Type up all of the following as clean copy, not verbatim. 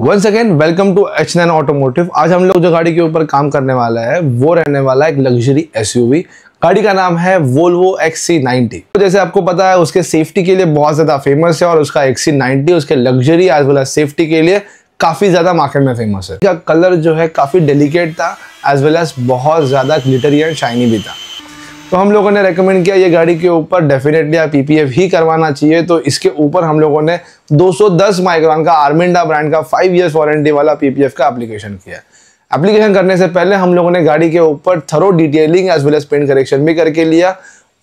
Once again welcome to H9 automotive. आज हम लोग जो गाड़ी के ऊपर काम करने वाला है वो रहने वाला है एक लग्जरी एसयूवी। गाड़ी का नाम है वोल्वो XC90। तो जैसे आपको पता है उसके सेफ्टी के लिए बहुत ज्यादा फेमस है और उसका XC90 उसके luxury as well as safety के लिए काफी ज्यादा मार्केट में फेमस है। इसका कलर जो है काफी डेलिकेट था एज वेल एज बहुत ज्यादा ग्लिटरी एंड शाइनी भी था। तो हम लोगों ने रेकमेंड किया ये गाड़ी के ऊपर डेफिनेटली आप PPF ही करवाना चाहिए। तो इसके ऊपर हम लोगों ने 210 माइक्रोन का आर्मिंडा ब्रांड का 5 इयर्स वारंटी वाला PPF का एप्लीकेशन किया। एप्लीकेशन करने से पहले हम लोगों ने गाड़ी के ऊपर thorough detailing as well as paint correction भी करके लिया।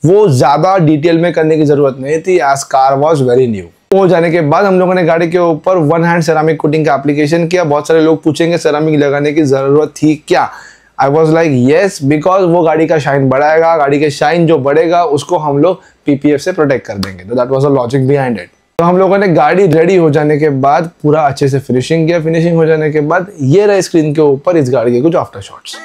वो ज्यादा डिटेल में करने की जरूरत नहीं थी as car was very new. हो जाने के बाद हम लोगों ने गाड़ी के ऊपर वन हैंड सेरामिक कोटिंग का एप्लीकेशन किया। बहुत सारे लोग पूछेंगे सेरामिक लगाने की जरूरत थी क्या? I was like yes, because वो गाड़ी का शाइन बढ़ाएगा, गाड़ी के शाइन जो बढ़ेगा उसको हम लोग PPF से प्रोटेक्ट कर देंगे। तो that was a logic behind it. तो हम लोगों ने गाड़ी रेडी हो जाने के बाद पूरा अच्छे से फिनिशिंग किया। फिनिशिंग हो जाने के बाद ये रहे स्क्रीन के ऊपर इस गाड़ी के कुछ आफ्टर शॉट्स।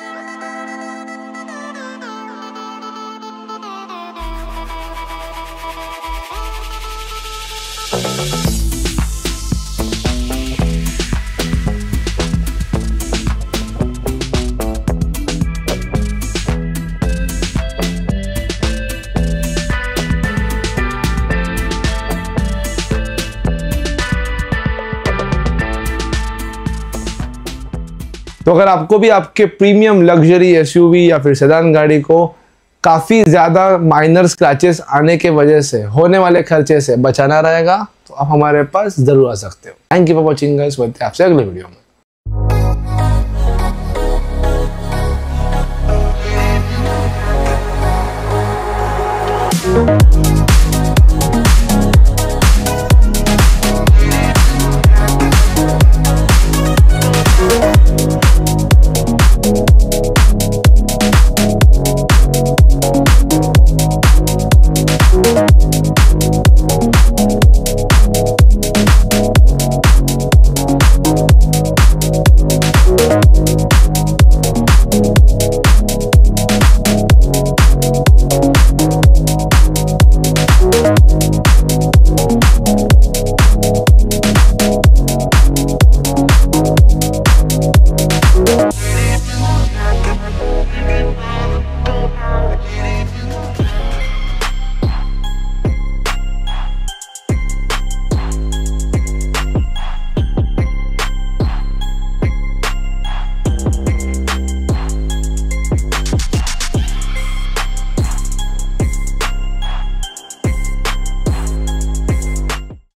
तो अगर आपको भी आपके प्रीमियम लग्जरी एसयूवी या फिर सेडान गाड़ी को काफी ज्यादा माइनर स्क्रैचेस आने के वजह से होने वाले खर्चे से बचाना रहेगा तो आप हमारे पास जरूर आ सकते हो। Thank you for watching guys. मिलते हैं आपसे अगले वीडियो में।